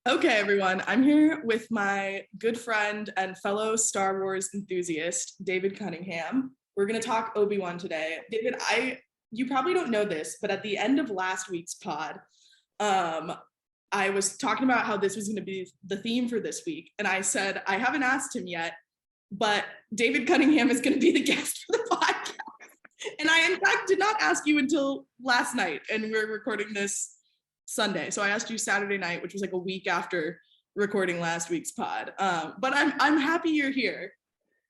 Okay, everyone, I'm here with my good friend and fellow Star Wars enthusiast, David Cunningham. We're going to talk Obi-Wan today. David, you probably don't know this, but at the end of last week's pod, um, I was talking about how this was going to be the theme for this week, and I said I haven't asked him yet, but David Cunningham is going to be the guest for the podcast. And I, in fact, did not ask you until last night, and we're recording this Sunday. So I asked you Saturday night, which was like a week after recording last week's pod. But I'm happy you're here.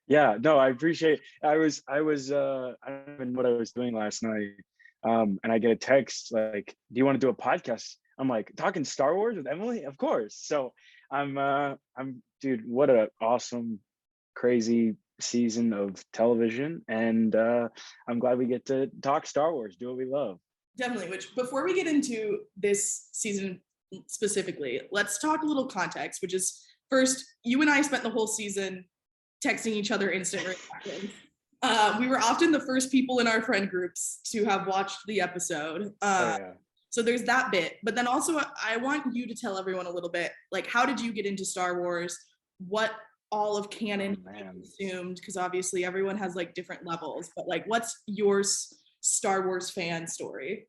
Yeah, no, I appreciate. I don't even know what I was doing last night, and I get a text like, "Do you want to do a podcast?" I'm like, "Talking Star Wars with Emily? Of course." So dude, what a awesome, crazy season of television, and I'm glad we get to talk Star Wars, do what we love. Definitely. Which, before we get into this season specifically, let's talk a little context, which is, first, you and I spent the whole season texting each other instant reactions. We were often the first people in our friend groups to have watched the episode. So there's that bit. But then also, I want you to tell everyone a little bit, like, how did you get into Star Wars? What all of canon consumed? Because obviously everyone has like different levels, but like, what's yours? Star Wars fan story?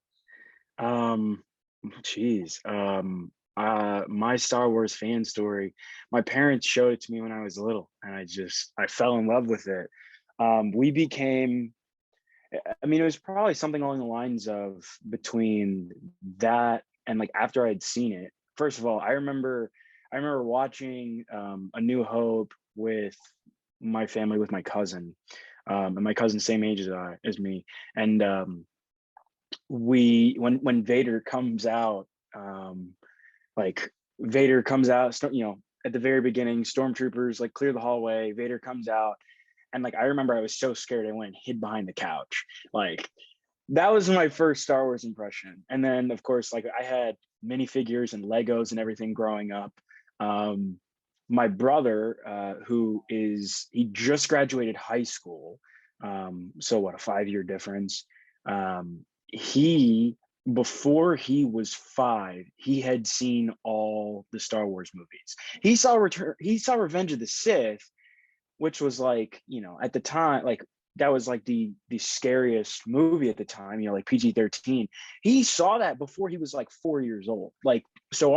My Star Wars fan story, my parents showed it to me when I was little, and I fell in love with it. It was probably something along the lines of between that and like after I'd seen it. First of all, I remember watching A New Hope with my family, with my cousin. And my cousin's same age as me, and when Vader comes out, Vader comes out, at the very beginning, stormtroopers like clear the hallway, Vader comes out, and like I remember I was so scared I went and hid behind the couch. Like that was my first Star Wars impression. And then of course, like I had minifigures and Legos and everything growing up. My brother, he just graduated high school. So what, a 5-year difference. Before he was 5, he had seen all the Star Wars movies. He saw Revenge of the Sith, which was like, at the time, like that was like the scariest movie at the time, like PG-13. He saw that before he was like 4 years old. Like, so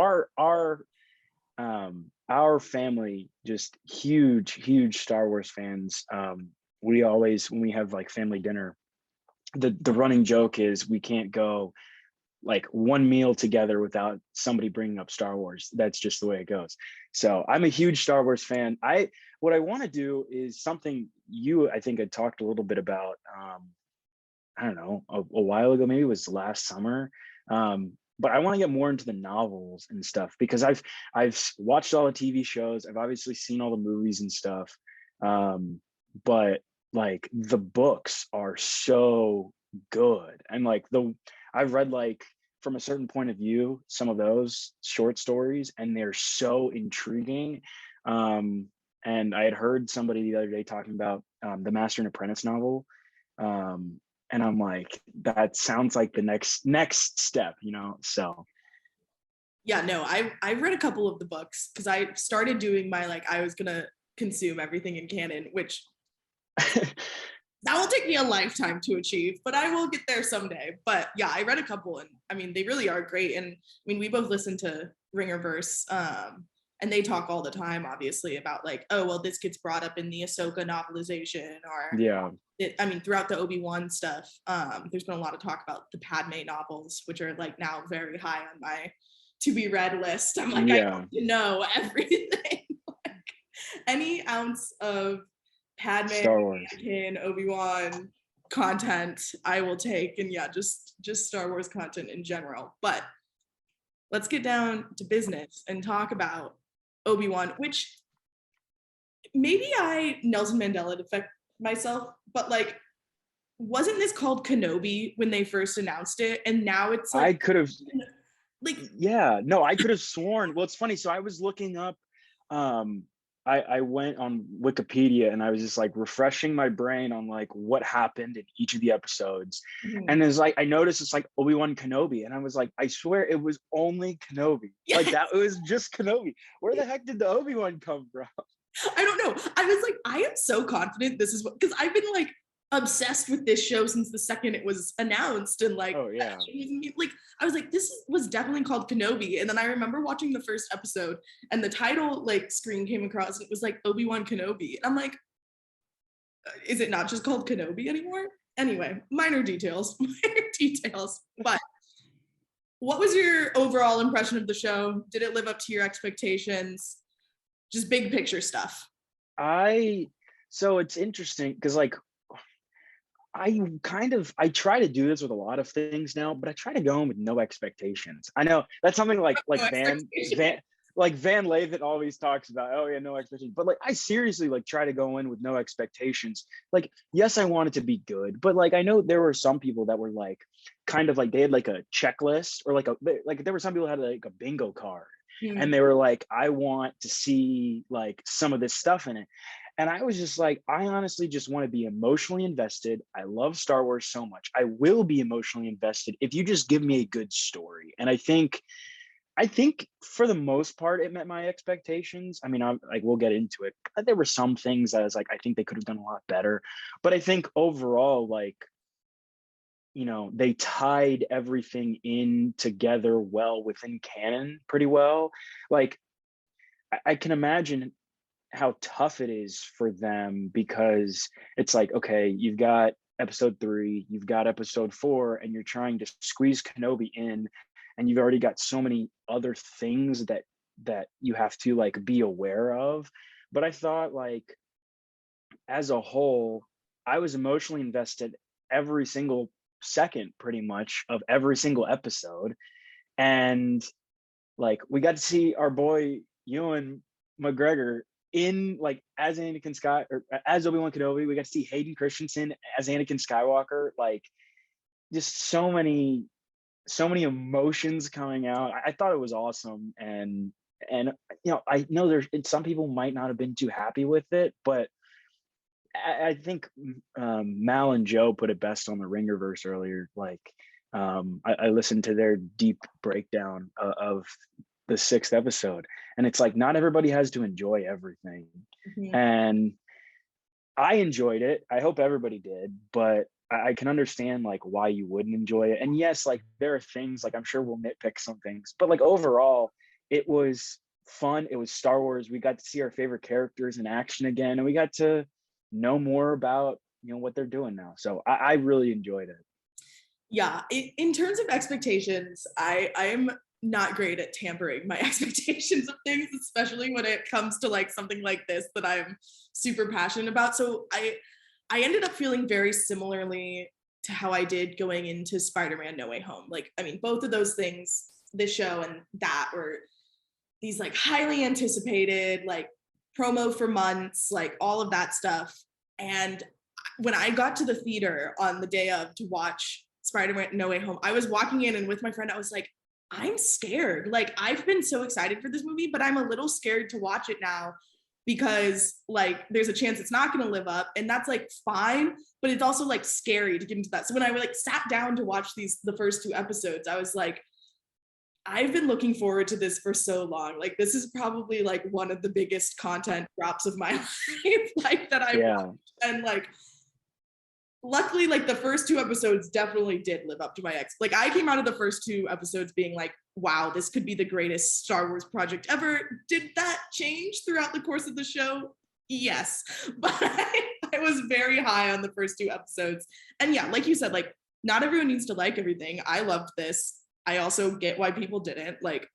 our family, just huge Star Wars fans. We always, when we have like family dinner, the running joke is we can't go like one meal together without somebody bringing up Star Wars. That's just the way it goes. So I'm a huge Star Wars fan. What I want to do is something I think I talked a little bit about, I don't know, a while ago, maybe it was last summer. But I want to get more into the novels and stuff, because I've watched all the TV shows. I've obviously seen all the movies and stuff. But like the books are so good. And like I've read, like, from a certain point of view, some of those short stories, and they're so intriguing. And I had heard somebody the other day talking about the Master and Apprentice novel. And I'm like, that sounds like the next step, so. Yeah, no, I've read a couple of the books, because I started doing my, like, I was gonna consume everything in canon, which that will take me a lifetime to achieve, but I will get there someday. But yeah, I read a couple, and I mean, they really are great. And I mean, we both listen to Ringerverse, and they talk all the time, obviously, about like, oh, well, this gets brought up in the Ahsoka novelization, or throughout the Obi-Wan stuff. There's been a lot of talk about the Padme novels, which are like now very high on my to be read list. I'm like, I want to know everything. Like, any ounce of Padme, Anakin, Obi-Wan content I will take, and yeah, just Star Wars content in general. But let's get down to business and talk about Obi-Wan, which maybe I Nelson Mandela affect myself, but like, wasn't this called Kenobi when they first announced it? And now it's like, I could have sworn. Well, it's funny. So I was looking up I went on Wikipedia and I was just like refreshing my brain on like what happened in each of the episodes. And there's like I noticed it's like Obi-Wan Kenobi. And I was like, I swear it was only Kenobi. Like Yes. that it was just Kenobi. Where the heck did the Obi-Wan come from? I don't know. I was like, I am so confident this is what, because I've been like obsessed with this show since the second it was announced, and like, Oh yeah. like I was like, was definitely called Kenobi, and then I remember watching the first episode, and the title like screen came across, and it was like Obi-Wan Kenobi, and I'm like, is it not just called Kenobi anymore? Anyway, minor details, minor details. But what was your overall impression of the show? Did it live up to your expectations? Just big picture stuff. So it's interesting because like I try to do this with a lot of things now, but I try to go in with no expectations. I know that's something like No expectation. Van Lathan always talks about, oh yeah, no expectations. But like I seriously like try to go in with no expectations. Like, yes, I want it to be good, but like I know there were some people that were like kind of like they had like a checklist or like there were some people who had like a bingo card. And they were like, I want to see like some of this stuff in it. And I was just like, I honestly just want to be emotionally invested. I love Star Wars so much. I will be emotionally invested if you just give me a good story. And I think for the most part, it met my expectations. I mean, I'm like, we'll get into it. There were some things that I was like, I think they could have done a lot better. But I think overall, like, they tied everything in together well within canon pretty well. Like, I can imagine how tough it is for them because it's like, okay, you've got episode 3, you've got episode 4, and you're trying to squeeze Kenobi in, and you've already got so many other things that you have to like be aware of. But I thought like as a whole, I was emotionally invested every single second pretty much of every single episode. And like we got to see our boy Ewan McGregor in like as Anakin Sky or as Obi-Wan Kenobi. We got to see Hayden Christensen as Anakin Skywalker. Like just so many emotions coming out. I thought it was awesome. And I know there's some people might not have been too happy with it, but I think Mal and Joe put it best on the Ringerverse earlier. Like, I listened to their deep breakdown of the 6th episode, and it's like not everybody has to enjoy everything. And I enjoyed it. I hope everybody did, but I can understand like why you wouldn't enjoy it. And yes, like there are things like I'm sure we'll nitpick some things, but like overall, it was fun. It was Star Wars. We got to see our favorite characters in action again, and we got to know more about what they're doing now. So I really enjoyed it. Yeah, in terms of expectations, I am not great at tampering my expectations of things, especially when it comes to like something like this that I'm super passionate about. So I ended up feeling very similarly to how I did going into Spider-Man No Way Home. Like, I mean, both of those things, this show and that, were these like highly anticipated, like promo for months, like all of that stuff. And when I got to the theater on the day of to watch Spider-Man No Way Home, I was walking in and with my friend, I was like, I'm scared. Like, I've been so excited for this movie, but I'm a little scared to watch it now because like there's a chance it's not going to live up, and that's like fine, but it's also like scary to get into that. So when I like sat down to watch the first 2 episodes, I was like, I've been looking forward to this for so long. Like, this is probably like one of the biggest content drops of my life, like that I watched. And like, luckily, like the first 2 episodes definitely did live up to my like I came out of the first 2 episodes being like, wow, this could be the greatest Star Wars project ever. Did that change throughout the course of the show? Yes. But I was very high on the first 2 episodes. And yeah, like you said, like not everyone needs to like everything. I loved this. I also get why people didn't. Like,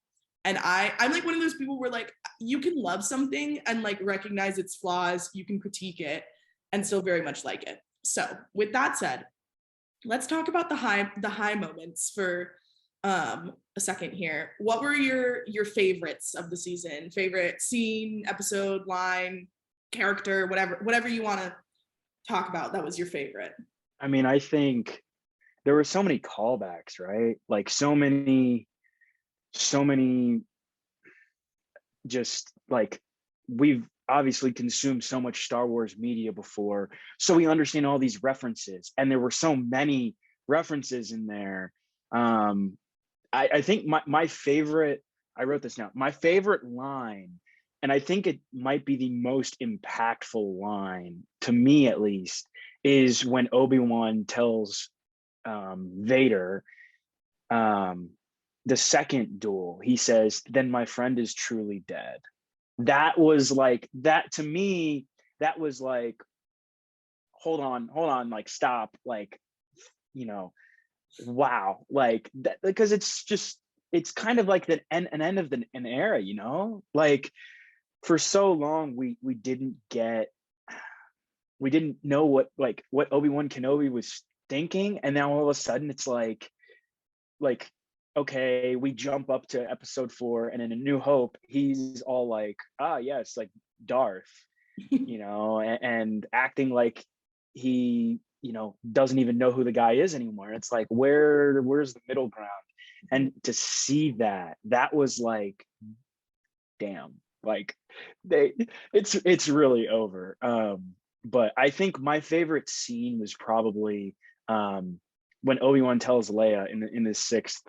and I'm like one of those people where like you can love something and like recognize its flaws, you can critique it and still very much like it. So with that said, let's talk about the high moments for a second here. What were your favorites of the season? Favorite scene, episode, line, character, whatever you want to talk about that was your favorite? I mean, I think there were so many callbacks, right? Like so many just like obviously consumed so much Star Wars media before, so we understand all these references, and there were so many references in there. I think my favorite, I wrote this down, my favorite line, and I think it might be the most impactful line, to me at least, is when Obi-Wan tells Vader, the second duel, he says, "Then my friend is truly dead." That was like, that to me, that was like, hold on, like, stop, like, you know, wow, like that, because it's kind of like an end of an era, you know, like for so long we didn't know what Obi-Wan Kenobi was thinking, and now all of a sudden it's like okay, we jump up to episode 4, and in A New Hope he's all like, ah yes, like Darth, you know, and acting like he, you know, doesn't even know who the guy is anymore. It's like, where's the middle ground? And to see that was like, damn, like it's really over. But I think my favorite scene was probably when Obi-Wan tells Leia in the sixth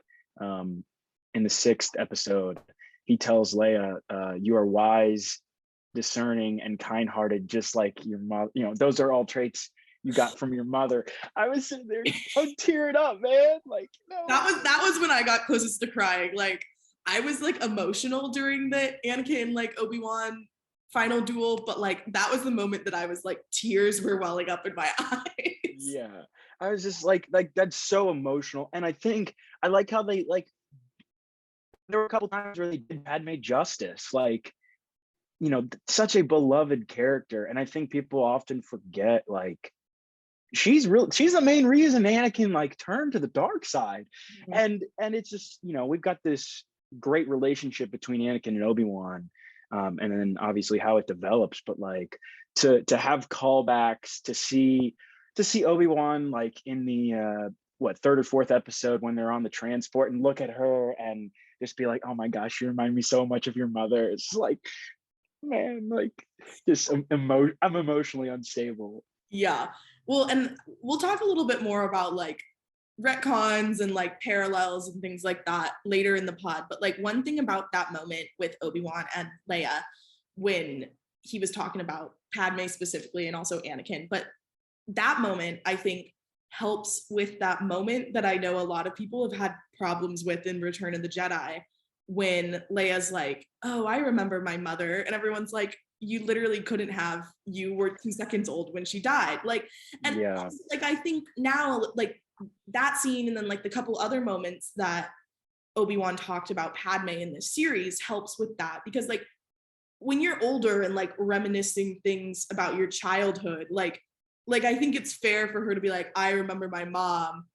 episode, he tells Leia, you are wise, discerning, and kind-hearted, just like your mother. You know, those are all traits you got from your mother. I was sitting there, I'm tearing up, man. Like, no. That was when I got closest to crying. Like, I was like emotional during the Anakin like Obi-Wan final duel, but like that was the moment that I was like, tears were welling up in my eyes. Yeah, I was just like that's so emotional, and I think I like how they like. There were a couple times where they did Padme justice, like, you know, such a beloved character, and I think people often forget, like, she's the main reason Anakin like turned to the dark side. And it's just, you know, we've got this great relationship between Anakin and Obi-Wan, and then obviously how it develops, but like to have callbacks, to see Obi-Wan like in the third or fourth episode when they're on the transport and look at her and just be like, oh my gosh, you remind me so much of your mother. It's like, man, like, just I'm emotionally unstable. Yeah. Well, and we'll talk a little bit more about like retcons and like parallels and things like that later in the pod. But like one thing about that moment with Obi-Wan and Leia, when he was talking about Padme specifically and also Anakin, but that moment I think helps with that moment that I know a lot of people have had problems with in Return of the Jedi, when Leia's like, oh, I remember my mother, and everyone's like, you literally couldn't have, you were 2 seconds old when she died. Like, and Yeah, like I think now like that scene and then like the couple other moments that Obi-Wan talked about Padme in this series helps with that, because like when you're older and like reminiscing things about your childhood, like I think it's fair for her to be like, I remember my mom,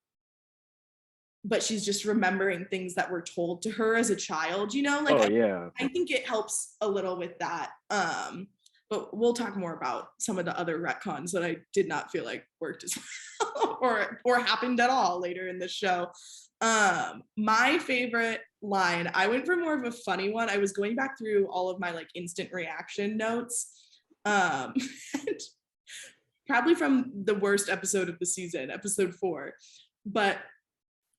but she's just remembering things that were told to her as a child, you know, like oh yeah. I think it helps a little with that. But we'll talk more about some of the other retcons that I did not feel like worked as well or happened at all later in the show. My favorite line, I went for more of a funny one. I was going back through all of my like instant reaction notes. And probably from the worst episode of the season, episode 4. But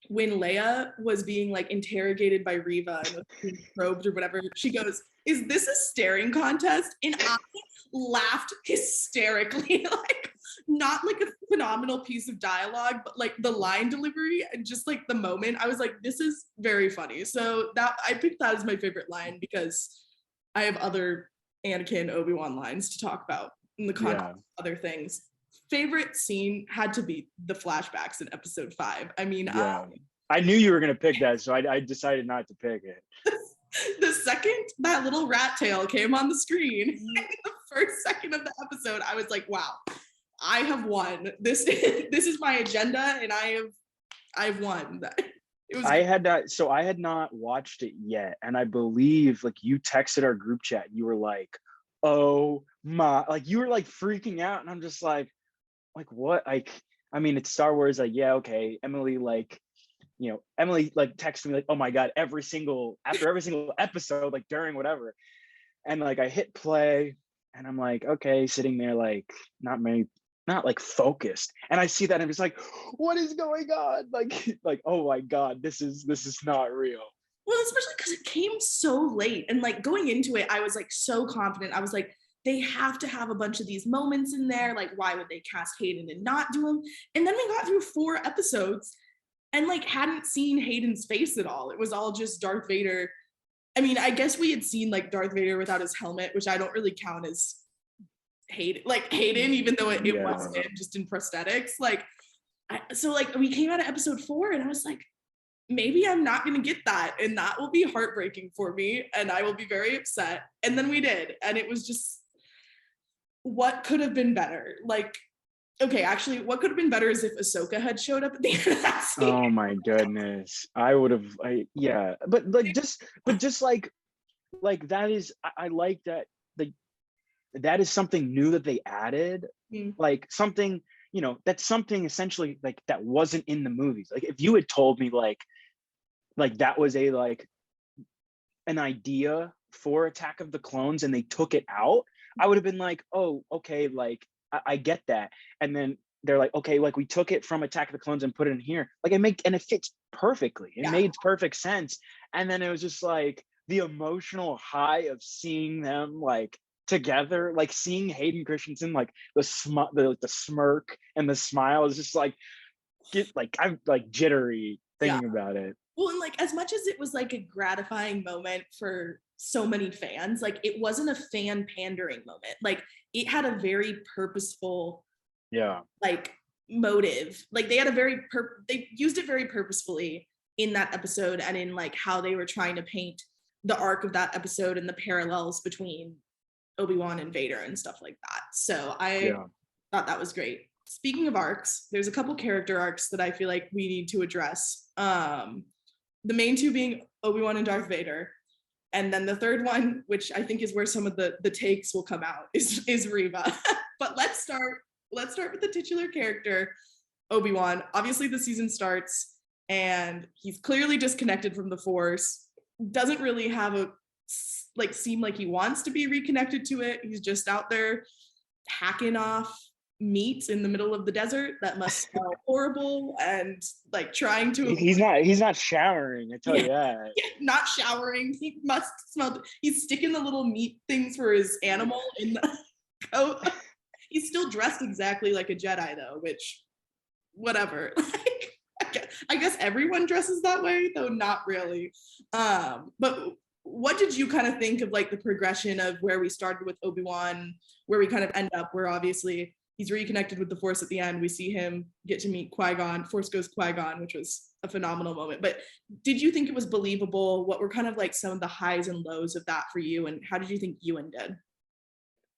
when Leia was being like interrogated by Riva and was being probed or whatever, she goes, "Is this a staring contest?" And I laughed hysterically, like not like a phenomenal piece of dialogue, but like the line delivery and just like the moment, I was like, this is very funny. So that I picked that as my favorite line because I have other Anakin Obi-Wan lines to talk about in the context of other things. Favorite scene had to be the flashbacks in episode 5. I mean, Yeah, I knew you were gonna pick that, so I decided not to pick it. The second that little rat tail came on the screen, the first second of the episode, I was like, wow, I have won. This is my agenda, and I've won. It was I had not watched it yet, and I believe like you texted our group chat, you were like, oh my, like you were like freaking out, and I'm just like what? Like, I mean, it's Star Wars, like, yeah, okay. Emily like texted me like, oh my god, after every single episode, like during whatever, and like I hit play, And I'm like, okay, sitting there like not like focused. And I see that and I'm just like, what is going on? Like, oh my God, this is not real. Well, especially because it came so late. And like going into it, I was like so confident. I was like, they have to have a bunch of these moments in there. Like, why would they cast Hayden and not do them? And then we got through 4 episodes and like hadn't seen Hayden's face at all. It was all just Darth Vader. I mean, I guess we had seen like Darth Vader without his helmet, which I don't really count as Hayden, even though it was Yeah. him just in prosthetics. Like, so like we came out of episode 4 and I was like, maybe I'm not going to get that. And that will be heartbreaking for me. And I will be very upset. And then we did. And it was just, what could have been better? Like, okay, actually, what could have been better is if Ahsoka had showed up at the end of that scene. Oh my goodness. I would have, yeah. But just like that is, I like that. Like, that is something new that they added. Mm. Like something, that's something essentially like that wasn't in the movies. Like if you had told me like that was an idea for Attack of the Clones and they took it out, I would have been like, oh, okay, like I get that. And then they're like, okay, like we took it from Attack of the Clones and put it in here. Like and it fits perfectly. It made perfect sense. And then it was just like the emotional high of seeing them like together, like seeing Hayden Christensen, like the smirk and the smile is just like I'm like jittery thinking about it. Well, and like as much as it was like a gratifying moment for so many fans, like it wasn't a fan pandering moment. Like it had a very purposeful, like motive. Like they had they used it very purposefully in that episode and in like how they were trying to paint the arc of that episode and the parallels between Obi-Wan and Vader and stuff like that. So I thought that was great. Speaking of arcs, there's a couple character arcs that I feel like we need to address. The main two being Obi-Wan and Darth Vader. And then the third one, which I think is where some of the takes will come out, is Reva. But let's start with the titular character, Obi-Wan. Obviously the season starts and he's clearly disconnected from the Force. Doesn't really have seem like he wants to be reconnected to it. He's just out there hacking off meat in the middle of the desert that must smell horrible and like trying to he's not showering, I tell you that. Not showering. He must smell. He's sticking the little meat things for his animal in the coat. He's still dressed exactly like a Jedi though, which whatever. I guess everyone dresses that way, though not really. But what did you kind of think of like the progression of where we started with Obi-Wan, where we kind of end up, where obviously he's reconnected with the Force at the end. We see him get to meet Qui-Gon, Force Ghost Qui-Gon, which was a phenomenal moment. But did you think it was believable? What were kind of like some of the highs and lows of that for you? And how did you think Ewan did?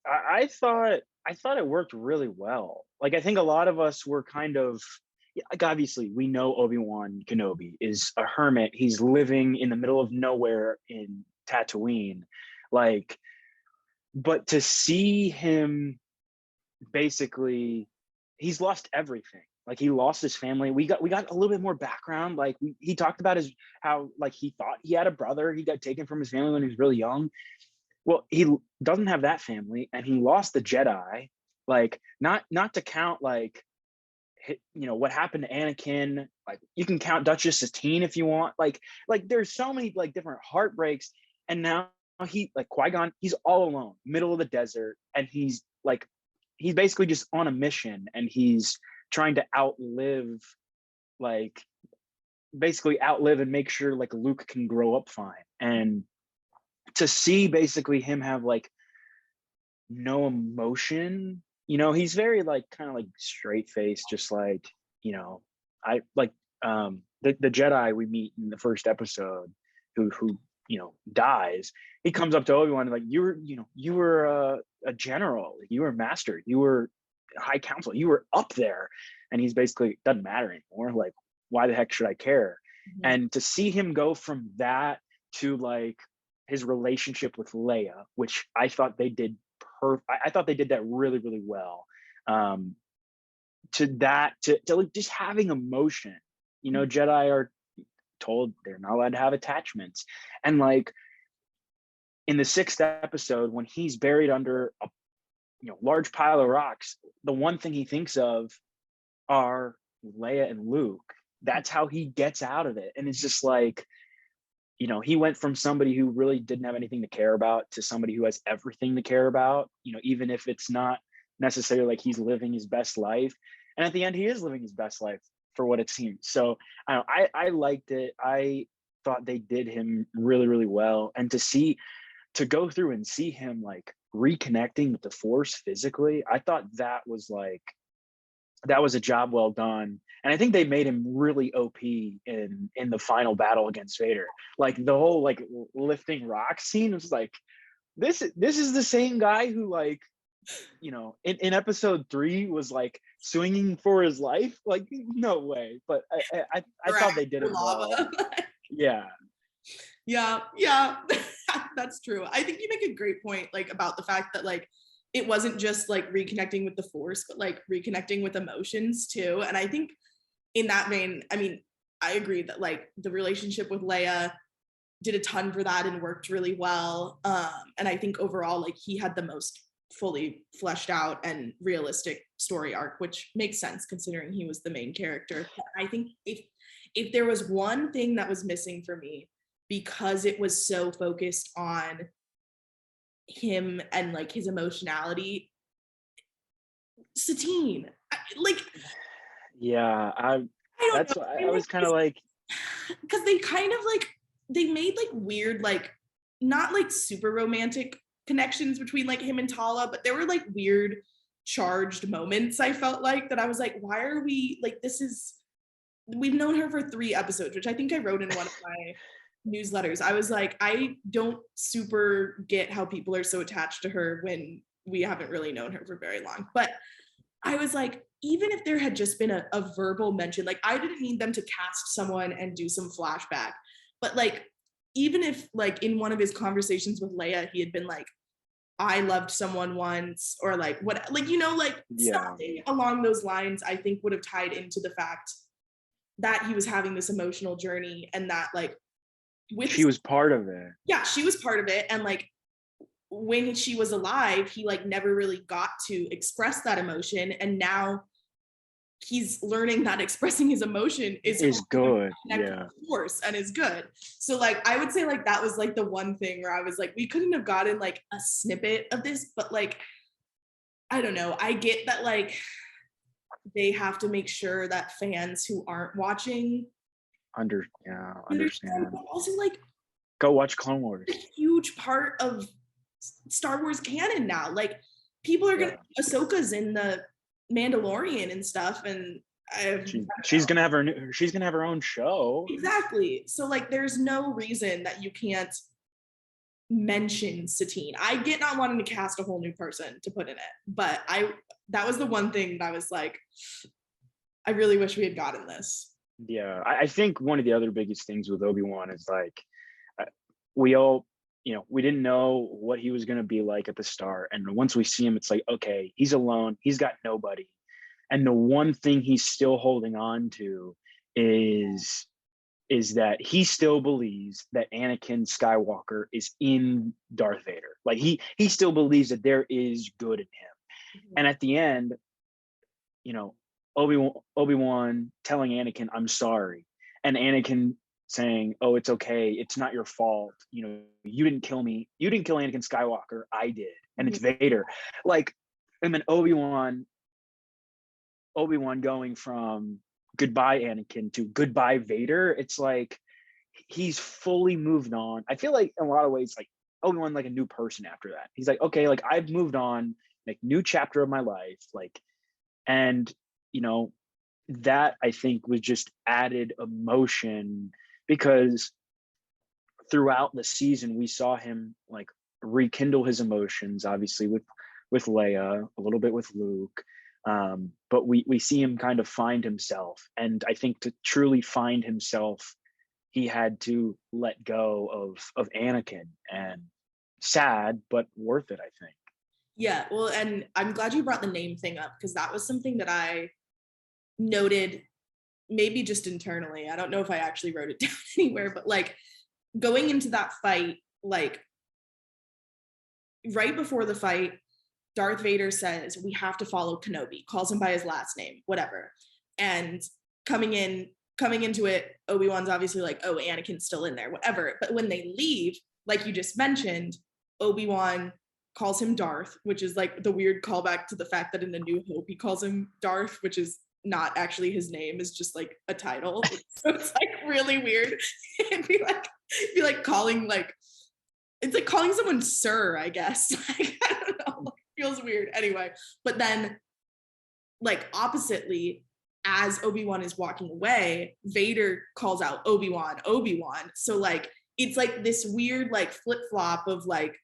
I thought it worked really well. Like I think a lot of us were kind of, like obviously we know Obi-Wan Kenobi is a hermit. He's living in the middle of nowhere in Tatooine. Like, but to see him basically, he's lost everything. Like he lost his family. We got a little bit more background. Like he talked about how like he thought he had a brother. He got taken from his family when he was really young. Well, he doesn't have that family, and he lost the Jedi. Like not to count like, what happened to Anakin. Like you can count Duchess Satine if you want. Like there's so many like different heartbreaks, and now he like Qui-Gon, he's all alone, middle of the desert, and he's basically just on a mission, and he's trying to outlive and make sure like Luke can grow up fine. And to see basically him have like no emotion, he's very like kind of like straight faced, just like, I like the Jedi we meet in the first episode who dies. He comes up to Obi-Wan and like, you were a general, you were a master, you were high council, you were up there. And he's basically, doesn't matter anymore. Like, why the heck should I care? Mm-hmm. And to see him go from that to like his relationship with Leia, which I thought they did I thought they did that really, really well. To like just having emotion, Jedi are told they're not allowed to have attachments. And like in the 6th episode, when he's buried under large pile of rocks, the one thing he thinks of are Leia and Luke. That's how he gets out of it. And it's just like, he went from somebody who really didn't have anything to care about to somebody who has everything to care about, even if it's not necessarily like he's living his best life. And at the end, he is living his best life for what it seems. So I liked it. I thought they did him really, really well. And to go through and see him like reconnecting with the Force physically, I thought that was a job well done. And I think they made him really OP in the final battle against Vader. Like the whole like lifting rock scene was like, this is the same guy who like, in episode 3 was like swinging for his life. Like, no way. But I thought they did it well. Yeah. Yeah. That's true. I think you make a great point, like about the fact that like it wasn't just like reconnecting with the Force, but like reconnecting with emotions too. And I think in that vein, I mean, I agree that like the relationship with Leia did a ton for that and worked really well. And I think overall, like he had the most fully fleshed out and realistic story arc, which makes sense considering he was the main character. But I think if there was one thing that was missing for me, because it was so focused on him and like his emotionality, Satine, like, yeah, I was kind of like, because they kind of like they made like weird, like not like super romantic connections between like him and Tala, but there were like weird charged moments. I felt like that I was like, why are we like, we've known her for 3 episodes, which I think I wrote in one of my newsletters. I was like, I don't super get how people are so attached to her when we haven't really known her for very long. But I was like, even if there had just been a verbal mention, like I didn't need them to cast someone and do some flashback, but like, even if like in one of his conversations with Leia, he had been like, I loved someone once, or like what, like, like something along those lines, I think would have tied into the fact that he was having this emotional journey and that like she was part of it. Yeah, she was part of it. And like when she was alive, he like never really got to express that emotion. And now he's learning that expressing his emotion is good. Yeah. Force and is good. So like I would say like that was like the one thing where I was like, we couldn't have gotten like a snippet of this, but like I don't know. I get that like they have to make sure that fans who aren't watching understand. But also like go watch Clone Wars. A huge part of Star Wars canon now. Like people are gonna Ahsoka's in the Mandalorian and stuff, and she's gonna have her own show. Exactly. So like there's no reason that you can't mention Satine. I get not wanting to cast a whole new person to put in it, but that was the one thing that I was like, I really wish we had gotten this. Yeah, I think one of the other biggest things with Obi-Wan is like we all, we didn't know what he was going to be like at the start. And once we see him, it's like, okay, he's alone. He's got nobody. And the one thing he's still holding on to is that he still believes that Anakin Skywalker is in Darth Vader. Like he still believes that there is good in him. Mm-hmm. And at the end, Obi-Wan telling Anakin, I'm sorry. And Anakin saying, oh, it's okay. It's not your fault. You didn't kill me. You didn't kill Anakin Skywalker. I did. And it's Vader. Like, and then Obi-Wan going from goodbye Anakin to goodbye Vader. It's like, he's fully moved on. I feel like in a lot of ways, like Obi-Wan, like a new person after that. He's like, okay, like I've moved on, like new chapter of my life. Like, and that I think was just added emotion because throughout the season we saw him like rekindle his emotions, obviously with Leia, a little bit with Luke, but we see him kind of find himself. And I think to truly find himself, he had to let go of Anakin, and sad but worth it, I think. Yeah, well, and I'm glad you brought the name thing up because that was something that I noted, maybe just internally. I don't know if I actually wrote it down anywhere, but like going into that fight, like right before the fight, Darth Vader says, we have to follow Kenobi, calls him by his last name, whatever. And coming into it, Obi-Wan's obviously like, oh, Anakin's still in there, whatever. But when they leave, like you just mentioned, Obi-Wan calls him Darth, which is like the weird callback to the fact that in A New Hope he calls him Darth, which is not actually his name, is just like a title. So it's like really weird. It'd be like calling like, it's like calling someone sir, I guess. Like, I don't know, it feels weird. Anyway, but then like oppositely, as Obi-Wan is walking away, Vader calls out Obi-Wan, Obi-Wan. So like it's like this weird like flip-flop of like,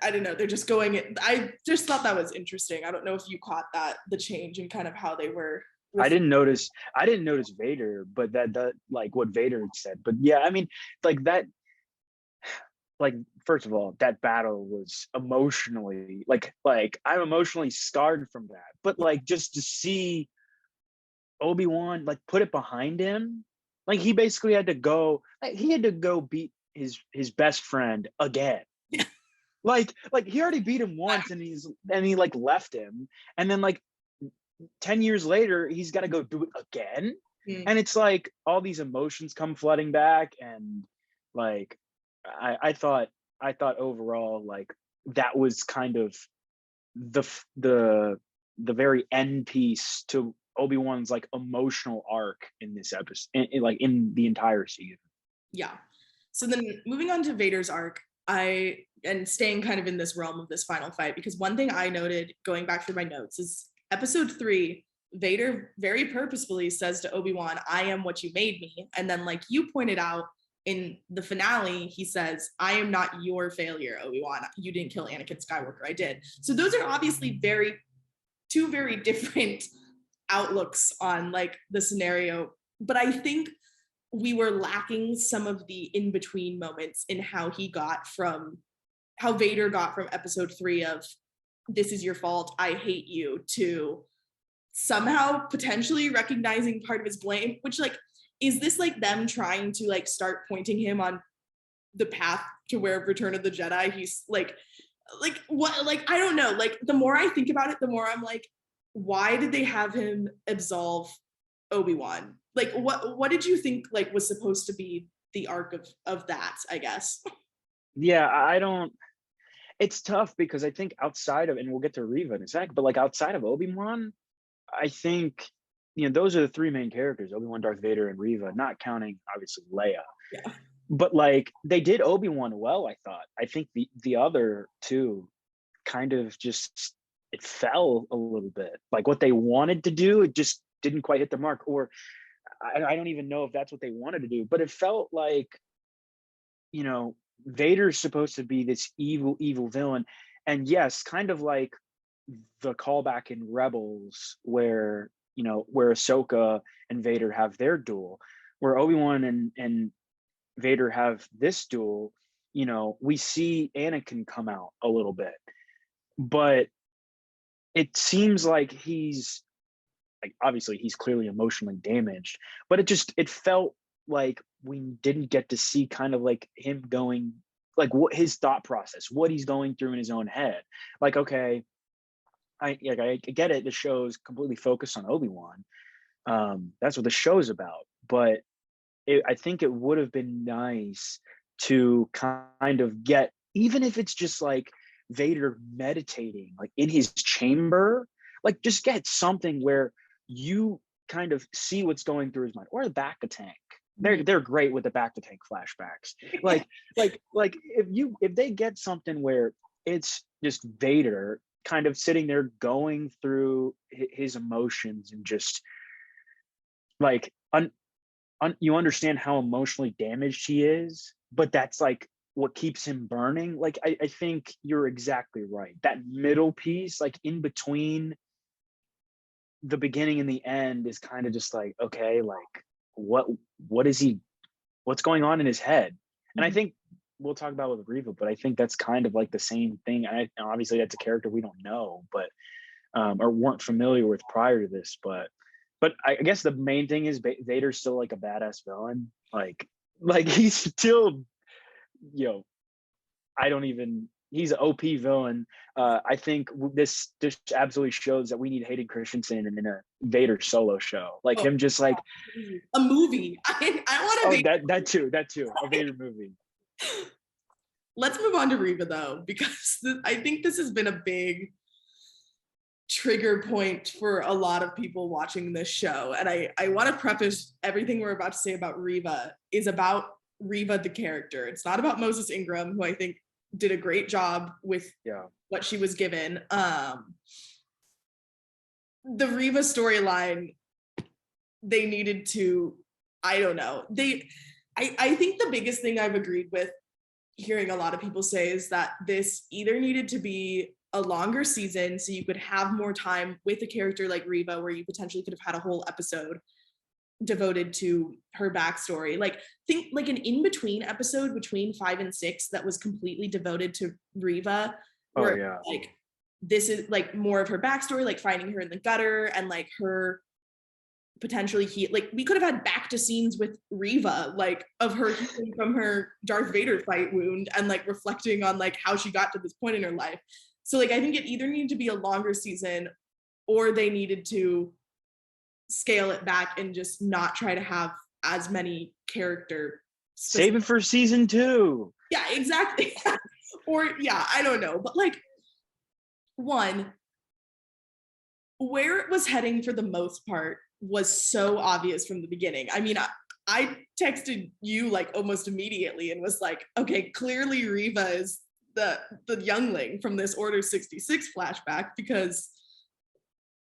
I don't know, they're just going, I just thought that was interesting. I don't know if you caught that, the change in kind of how they were. I didn't notice Vader, but that like what Vader had said. But yeah, I mean, like that, like first of all, that battle was emotionally like I'm emotionally scarred from that. But like just to see Obi-Wan like put it behind him, like he basically had to go, like, he had to go beat his best friend again. like he already beat him once and he like left him, and then like 10 years later he's got to go do it again. And it's like all these emotions come flooding back, and like I thought overall like that was kind of the very end piece to Obi-Wan's like emotional arc in this episode, like in the entire season. Yeah. So then moving on to Vader's arc, and staying kind of in this realm of this final fight, because one thing I noted going back through my notes is episode 3, Vader very purposefully says to Obi-Wan, I am what you made me. And then like you pointed out in the finale, he says, I am not your failure, Obi-Wan. You didn't kill Anakin Skywalker, I did. So those are obviously two very different outlooks on like the scenario. But I think we were lacking some of the in-between moments in how Vader got from episode 3 of this is your fault, I hate you, to somehow potentially recognizing part of his blame, which like, is this like them trying to like start pointing him on the path to where Return of the Jedi he's like what, like I don't know, like the more I think about it, the more I'm like, why did they have him absolve Obi-Wan? Like what did you think like was supposed to be the arc of that, I guess? Yeah, I don't, it's tough because I think outside of, and we'll get to Reva in a sec, but like outside of Obi-Wan, I think, you know, those are the 3 main characters, Obi-Wan, Darth Vader, and Reva, not counting obviously Leia. Yeah. But like they did Obi-Wan well, I thought. I think the other 2 kind of just, it fell a little bit. Like what they wanted to do, it just didn't quite hit the mark. Or I don't even know if that's what they wanted to do, but it felt like, you know, Vader's supposed to be this evil villain. And yes, kind of like the callback in Rebels where, you know, where Ahsoka and Vader have their duel, where Obi-Wan and Vader have this duel, you know, we see Anakin come out a little bit, but it seems like he's like, obviously he's clearly emotionally damaged, but it felt like we didn't get to see kind of like him going, like what his thought process, what he's going through in his own head. Like, okay, I get it. The show's completely focused on Obi-Wan. That's what the show's about. But I think it would have been nice to kind of get, even if it's just like Vader meditating, like in his chamber, like just get something where you kind of see what's going through his mind, or the back of tank. They're great with the back to tank flashbacks. Like if they get something where it's just Vader kind of sitting there going through his emotions and just like you understand how emotionally damaged he is, but that's like what keeps him burning. Like I think you're exactly right. That middle piece, like in between the beginning and the end, is kind of just like, okay, like what is he, what's going on in his head? And I think we'll talk about with Reva, but I think that's kind of like the same thing. And obviously that's a character we don't know, but or weren't familiar with prior to this, but I guess the main thing is Vader's still like a badass villain. Like he's still, you know, I don't even he's an OP villain. I think this absolutely shows that we need Hayden Christensen in a Vader solo show, like him just like a movie. I want to oh be that too a Vader movie. Let's move on to Reva though, because I think this has been a big trigger point for a lot of people watching this show. And I want to preface everything we're about to say about Reva is about Reva the character. It's not about Moses Ingram, who I think did a great job with what she was given. The Reva storyline, they needed to, I don't know. I think the biggest thing I've agreed with hearing a lot of people say is that this either needed to be a longer season so you could have more time with a character like Reva, where you potentially could have had a whole episode devoted to her backstory. Like think like an in-between episode between 5 and 6 that was completely devoted to Reva, where like this is like more of her backstory, like finding her in the gutter and like her potentially like we could have had back to scenes with Reva, like of her healing from her Darth Vader fight wound and like reflecting on like how she got to this point in her life. So like I think it either needed to be a longer season or they needed to scale it back and just not try to have as many character save it for season 2. Yeah, exactly. Or I don't know, but like one, where it was heading for the most part was so obvious from the beginning. I mean, I texted you like almost immediately and was like, okay, clearly Reva is the youngling from this Order 66 flashback, because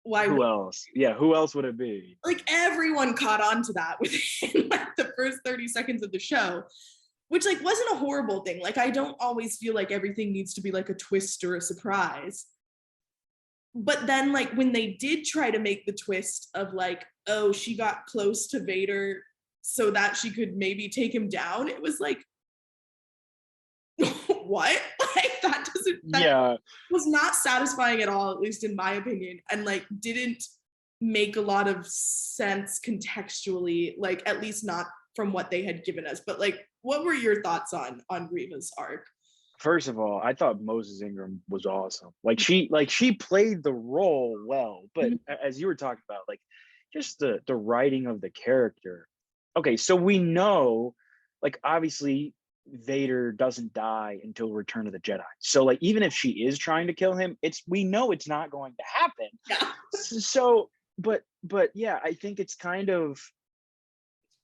who else? Yeah, who else would it be? Like everyone caught on to that within like the first 30 seconds of the show, which like wasn't a horrible thing. Like I don't always feel like everything needs to be like a twist or a surprise. But then like when they did try to make the twist of like, oh, she got close to Vader so that she could maybe take him down, it was like, what? Like that was not satisfying at all, at least in my opinion, and like didn't make a lot of sense contextually, like at least not from what they had given us. But like, what were your thoughts on Reva's arc? First of all, I thought Moses Ingram was awesome. Like she played the role well, but as you were talking about, like just the writing of the character. Okay, so we know, like obviously Vader doesn't die until Return of the Jedi. So like even if she is trying to kill him, we know it's not going to happen. Yeah. So but yeah, I think it's kind of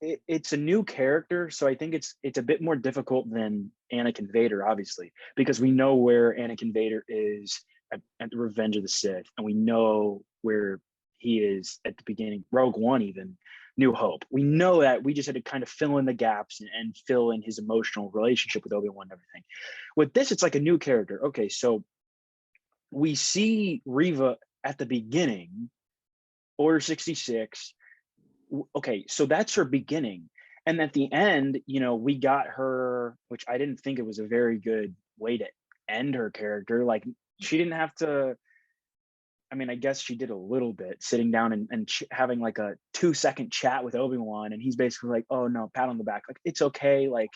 it's a new character, so I think it's a bit more difficult than Anakin Vader, obviously, because we know where Anakin Vader is at the Revenge of the Sith, and we know where he is at the beginning, Rogue One, even New Hope. We know that. We just had to kind of fill in the gaps and fill in his emotional relationship with Obi-Wan and everything. With this, it's like a new character. Okay, so we see Reva at the beginning, Order 66. Okay, so that's her beginning. And at the end, you know, we got her, which I didn't think it was a very good way to end her character. Like she didn't have to, I mean, I guess she did a little bit, sitting down and having like a 2-second chat with Obi-Wan. And he's basically like, oh no, pat on the back. Like, it's okay. Like,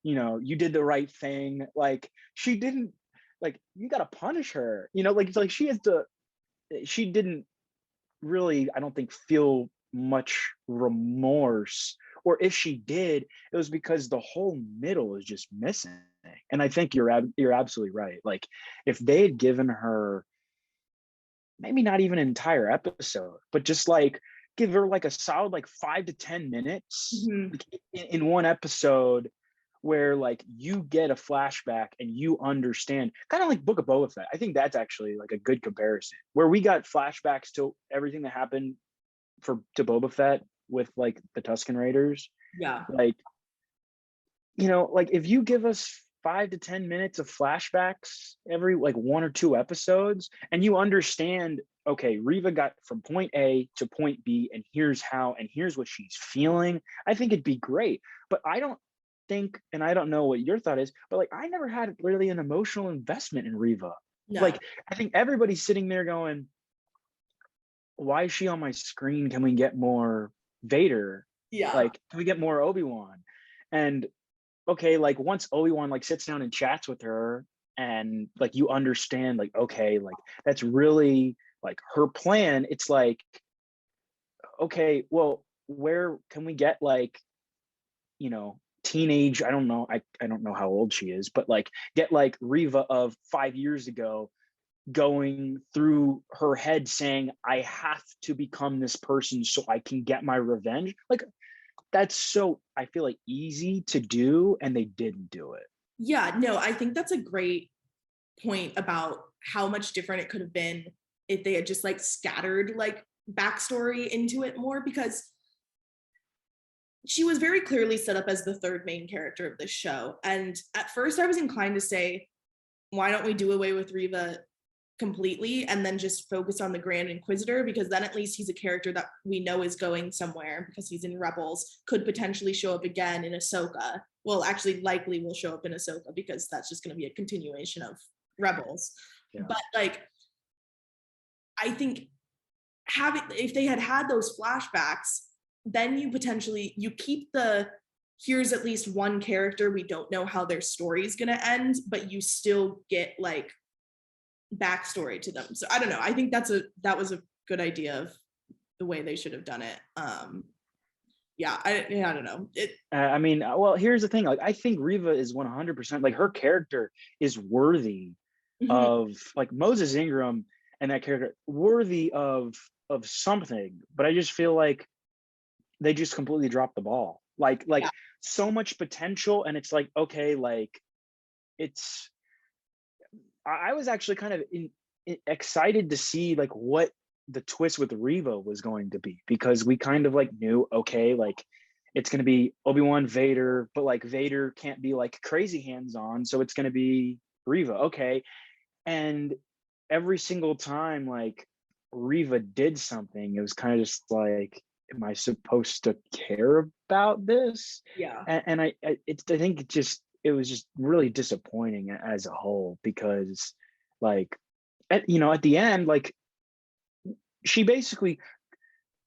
you know, you did the right thing. Like she didn't, like, you got to punish her, you know, like she didn't really, I don't think, feel much remorse, or if she did, it was because the whole middle is just missing. And I think you're absolutely right. Like if they had given her maybe not even an entire episode, but just like give her like a solid like 5 to 10 minutes in one episode, where like you get a flashback and you understand, kind of like Book of Boba Fett. I think that's actually like a good comparison, where we got flashbacks to everything that happened to Boba Fett with like the Tusken Raiders. Yeah. Like, you know, like if you give us 5 to 10 minutes of flashbacks every like 1 or 2 episodes, and you understand, okay, Reva got from point A to point B, and here's how, and here's what she's feeling, I think it'd be great. But I don't think, and I don't know what your thought is, but like I never had really an emotional investment in Reva. No. Like I think everybody's sitting there going, why is she on my screen? Can we get more Vader? Yeah. Like, can we get more Obi-Wan? And okay, like once Obi-Wan like sits down and chats with her, and like you understand like, okay, like that's really like her plan. It's like, okay, well, where can we get like, you know, teenage, I don't know, I don't know how old she is, but like get like Riva of 5 years ago going through her head saying, I have to become this person so I can get my revenge. Like that's so, I feel like, easy to do, and they didn't do it. Yeah, no, I think that's a great point about how much different it could have been if they had just like scattered like backstory into it more, because she was very clearly set up as the third main character of this show. And at first I was inclined to say, why don't we do away with Riva completely and then just focus on the Grand Inquisitor, because then at least he's a character that we know is going somewhere because he's in Rebels, could potentially show up again in Ahsoka. Well, actually likely will show up in Ahsoka because that's just going to be a continuation of Rebels. Yeah. But like, I think if they had those flashbacks, then you keep the, here's at least one character, we don't know how their story is going to end, but you still get like backstory to them. So I don't know, I think that was a good idea of the way they should have done it. I don't know. I mean, well, here's the thing. Like, I think Riva is 100%, like, her character is worthy of, like, Moses Ingram and that character, worthy of something. But I just feel like they just completely dropped the ball. Like so much potential, and it's like, okay, like, it's. I was actually kind of excited to see like what the twist with Riva was going to be, because we kind of like knew, okay, like it's going to be Obi-Wan Vader, but like Vader can't be like crazy hands-on, so it's going to be Riva. Okay. And every single time like Riva did something, it was kind of just like, am I supposed to care about this? Yeah. And I think it was just really disappointing as a whole, because like at the end, like she basically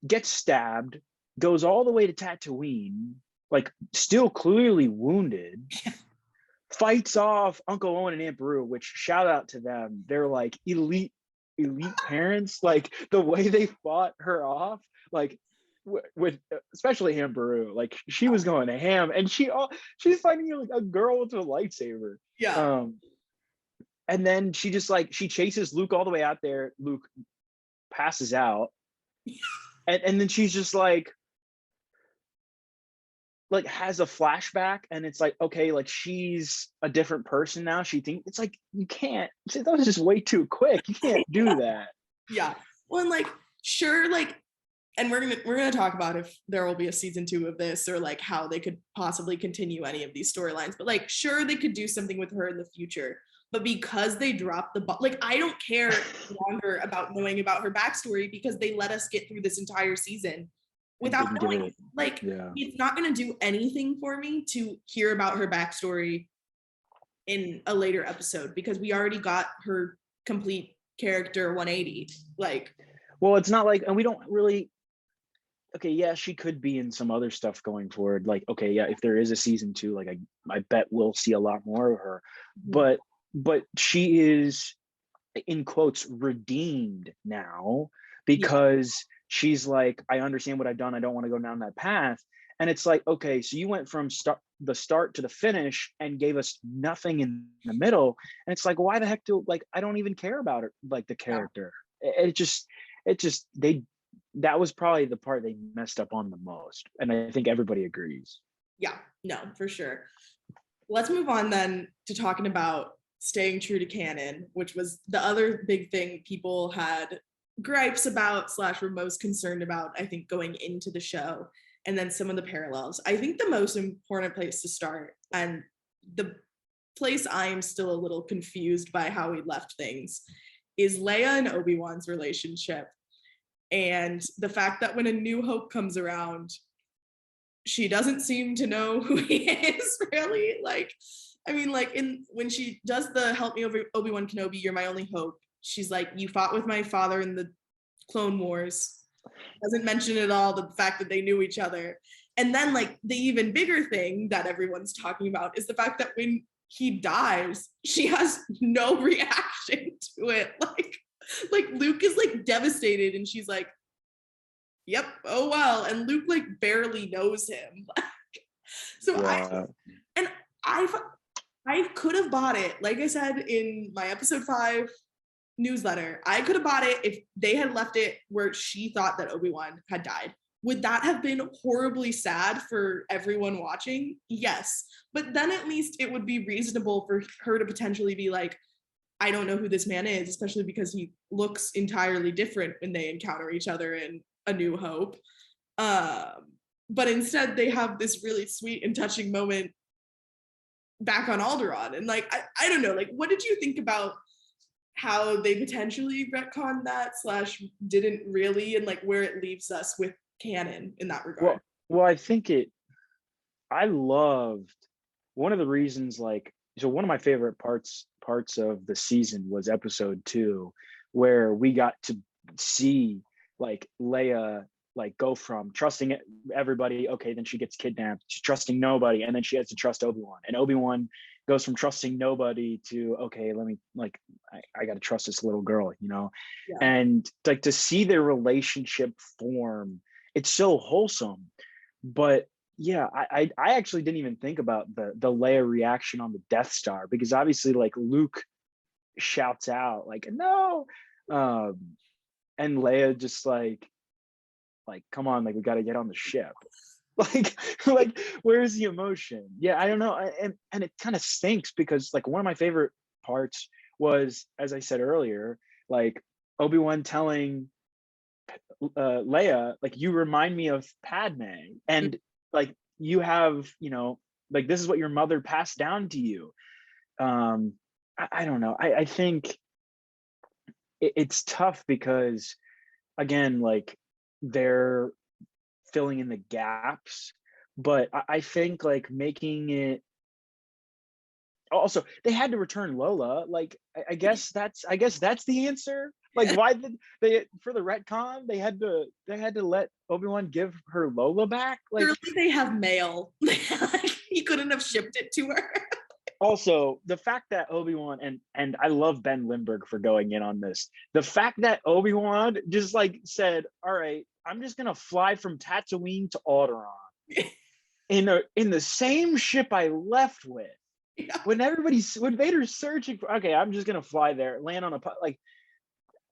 gets stabbed, goes all the way to Tatooine, like still clearly wounded, fights off Uncle Owen and Aunt Beru, which shout out to them. They're like elite parents. Like the way they fought her off, like with especially Aunt Beru, like she was going to ham, and she's fighting like a girl with a lightsaber. Yeah. And then she just like, she chases Luke all the way out there. Luke passes out, and then she's just like has a flashback, and it's like, okay, like she's a different person now. She thinks, it's like, you can't, that was just way too quick. You can't do that. Yeah. Well, and like, sure, like, and we're gonna talk about if there will be a season 2 of this, or like how they could possibly continue any of these storylines. But like, sure, they could do something with her in the future. But because they dropped the ball, like, I don't care longer about knowing about her backstory, because they let us get through this entire season without knowing it. Like, it's not gonna do anything for me to hear about her backstory in a later episode, because we already got her complete character 180. Like, well, it's not like, and we don't really. Okay, yeah, she could be in some other stuff going forward. Like, okay, yeah, if there is a season 2, like I bet we'll see a lot more of her. But she is, in quotes, redeemed now, because she's like, I understand what I've done. I don't want to go down that path. And it's like, okay, so you went from the start to the finish and gave us nothing in the middle. And it's like, why the heck I don't even care about her, like the character. That was probably the part they messed up on the most. And I think everybody agrees. Yeah, no, for sure. Let's move on then to talking about staying true to canon, which was the other big thing people had gripes about / were most concerned about, I think, going into the show, and then some of the parallels. I think the most important place to start, and the place I am still a little confused by how we left things, is Leia and Obi-Wan's relationship. And the fact that when A New Hope comes around, she doesn't seem to know who he is, really. Like, I mean, like, when she does the help me over Obi-Wan Kenobi, you're my only hope, she's like, you fought with my father in the Clone Wars. Doesn't mention at all the fact that they knew each other. And then, like, the even bigger thing that everyone's talking about is the fact that when he dies, she has no reaction to it. Like Luke is like devastated, and she's like, "Yep, oh well." And Luke like barely knows him. So Yeah. I could have bought it. Like I said in my episode 5 newsletter, I could have bought it if they had left it where she thought that Obi-Wan had died. Would that have been horribly sad for everyone watching? Yes. But then at least it would be reasonable for her to potentially be like, I don't know who this man is, especially because he looks entirely different when they encounter each other in A New Hope. But instead, they have this really sweet and touching moment back on Alderaan. And like, I don't know, like, what did you think about how they potentially retconned that / didn't really, and like where it leaves us with canon in that regard? Well, I think I loved one of the reasons, like, so one of my favorite parts of the season was episode 2, where we got to see like Leia like go from trusting everybody, okay, then she gets kidnapped, to trusting nobody, and then she has to trust Obi-Wan, and Obi-Wan goes from trusting nobody to, okay, let me, like, I got to trust this little girl, you know. Yeah. And like to see their relationship form, it's so wholesome. But yeah, I actually didn't even think about the Leia reaction on the Death Star, because obviously like Luke shouts out like no, and Leia just like come on, like we got to get on the ship. like where's the emotion? Yeah, I don't know. And it kind of stinks, because like one of my favorite parts was, as I said earlier, like Obi-Wan telling Leia, like, you remind me of Padme, and like you have, you know, like this is what your mother passed down to you. I don't know. I think it's tough because, again, like they're filling in the gaps, but I think like making it, also they had to return Lola. Like I guess that's the answer. Like why did they, for the retcon, they had to let Obi-Wan give her Lola back? Like Clearly they have mail. He couldn't have shipped it to her. also the fact that Obi-Wan, and I love Ben Lindbergh for going in on this, the fact that Obi-Wan just like said, all right, I'm just gonna fly from Tatooine to Alderaan in the same ship I left with. Yeah. When Vader's searching for, okay, I'm just gonna fly there, land on a, like,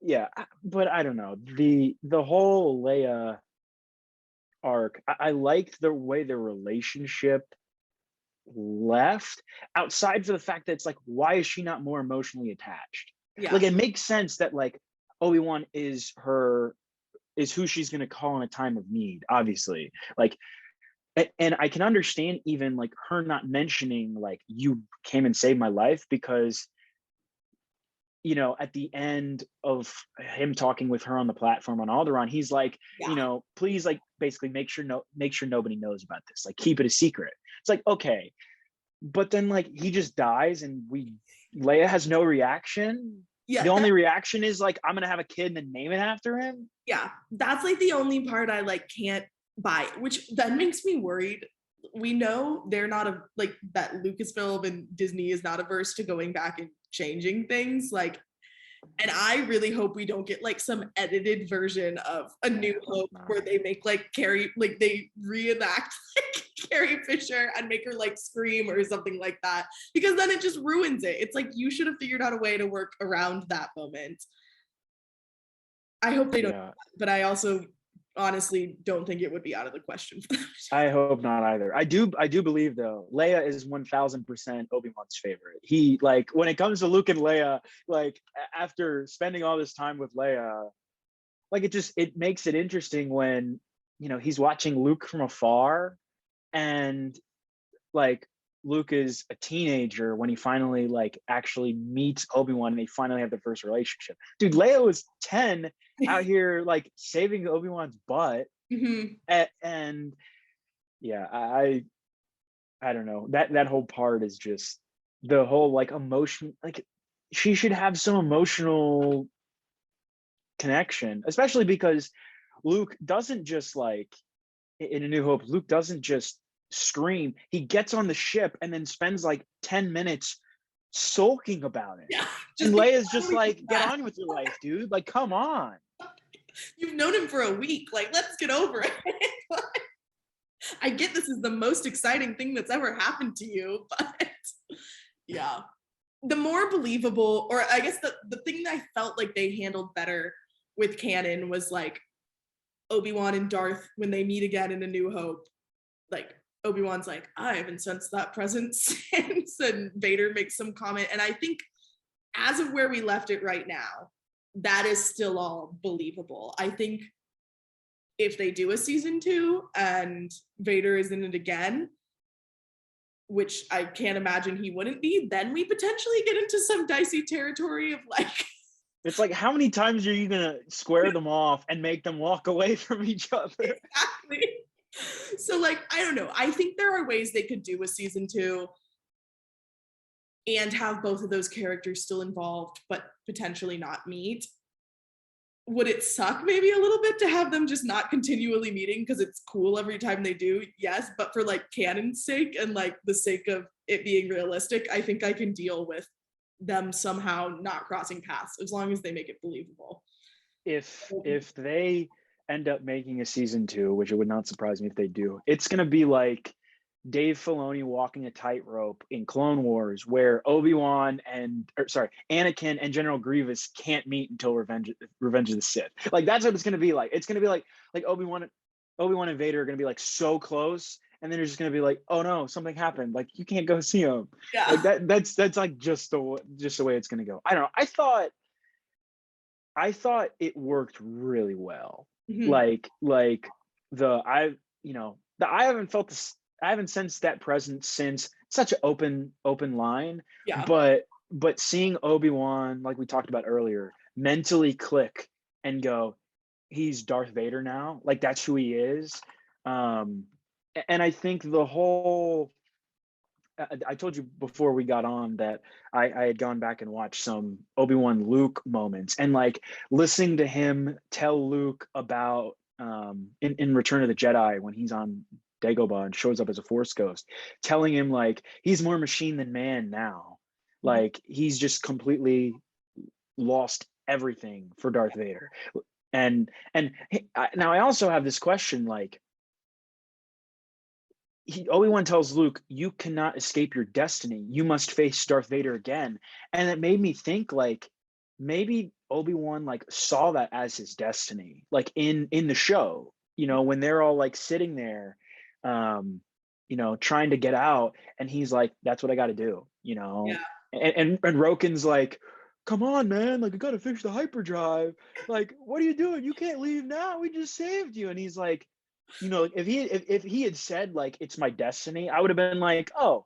yeah. But I don't know, the whole Leia arc, I liked the way the relationship left, outside for the fact that it's like, why is she not more emotionally attached? Yeah. Like it makes sense that like Obi-Wan is who she's going to call in a time of need, obviously, like, and I can understand even like her not mentioning like you came and saved my life, because you know at the end of him talking with her on the platform on Alderaan, he's like, Yeah. you know, please, like, basically make sure nobody knows about this, like keep it a secret. It's like, okay, but then like he just dies and Leia has no reaction. Yeah. The only reaction is like, I'm gonna have a kid and then name it after him. Yeah, that's like the only part I like can't buy, which that makes me worried. We know they're not like that Lucasfilm and Disney is not averse to going back and changing things, like, and I really hope we don't get like some edited version of A New Hope where they make like Carrie, like they reenact like Carrie Fisher and make her like scream or something like that, because then it just ruins it. It's like you should have figured out a way to work around that moment. I hope they don't, but I also honestly don't think it would be out of the question for them. I hope not either. I do believe though, Leia is 1000% Obi-Wan's favorite. He, like, when it comes to Luke and Leia, like after spending all this time with Leia, like it makes it interesting when, you know, he's watching Luke from afar, and like Luke is a teenager when he finally like actually meets Obi-Wan and they finally have their first relationship. Dude, Leia was 10 out here like saving Obi-Wan's butt. Mm-hmm. And yeah, I don't know, that whole part is just the whole like emotion, like she should have some emotional connection, especially because Luke doesn't just like, in A New Hope, Luke doesn't just scream. He gets on the ship and then spends like 10 minutes sulking about it. Yeah, And just Leia's just totally like, get mad. on with your life, dude. Like, come on. You've known him for a week. Like, let's get over it. I get this is the most exciting thing that's ever happened to you, but yeah. The more believable, or I guess the thing that I felt like they handled better with canon was like Obi-Wan and Darth when they meet again in A New Hope. Like Obi-Wan's like, I haven't sensed that presence since, and Vader makes some comment. And I think as of where we left it right now, that is still all believable. I think if they do a season 2 and Vader is in it again, which I can't imagine he wouldn't be, then we potentially get into some dicey territory of like, It's like, how many times are you going to square them off and make them walk away from each other? exactly. So like, I don't know. I think there are ways they could do a season 2 and have both of those characters still involved, but potentially not meet. Would it suck maybe a little bit to have them just not continually meeting because it's cool every time they do? Yes, but for like canon's sake and like the sake of it being realistic, I think I can deal with them somehow not crossing paths as long as they make it believable. If they end up making a season 2, which it would not surprise me if they do, it's going to be like Dave Filoni walking a tightrope in Clone Wars, where Anakin and General Grievous can't meet until Revenge of the Sith. Like, that's what it's going to be like. It's going to be like Obi-Wan and Vader are going to be like so close, and then you're just going to be like, oh no, something happened. Like, you can't go see him. Yeah. Like that's like just the way it's going to go. I don't know. I thought it worked really well. Mhm. I haven't sensed that presence since such an open line. Yeah. But seeing Obi-Wan, like we talked about earlier, mentally click and go, he's Darth Vader now. Like, that's who he is. And I think the whole, I told you before we got on that I had gone back and watched some Obi-Wan Luke moments, and like listening to him tell Luke about in Return of the Jedi when he's on Dagobah and shows up as a Force ghost, telling him like he's more machine than man now. Like, he's just completely lost everything for Darth Vader. And now I also have this question, like, Obi-Wan tells Luke, you cannot escape your destiny. You must face Darth Vader again. And it made me think, like, maybe Obi-Wan like saw that as his destiny, like in the show, when they're all like sitting there, trying to get out, and he's like, that's what I got to do, Yeah. and Roken's like, come on, man, like, I got to fix the hyperdrive. Like, what are you doing? You can't leave now. We just saved you. And he's like, if he had said like, it's my destiny, I would have been like, oh,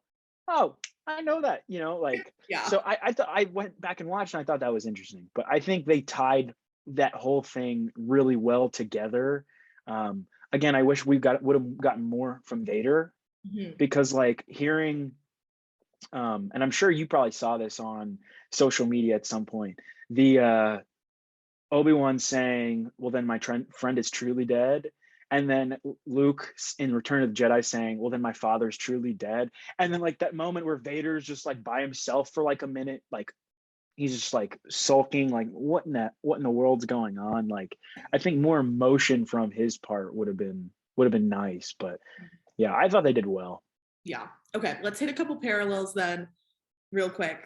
I know that, like, Yeah. so I thought, I went back and watched, and I thought that was interesting. But I think they tied that whole thing really well together. Again, I wish would have gotten more from Vader, because like hearing, and I'm sure you probably saw this on social media at some point, the Obi-Wan saying, well, then my friend is truly dead. And then Luke in Return of the Jedi saying, well, then my father's truly dead. And then like that moment where Vader's just like by himself for like a minute, like he's just like sulking, like what in the world's going on? Like, I think more emotion from his part would have been nice. But yeah, I thought they did well. Yeah. Okay, let's hit a couple parallels then real quick.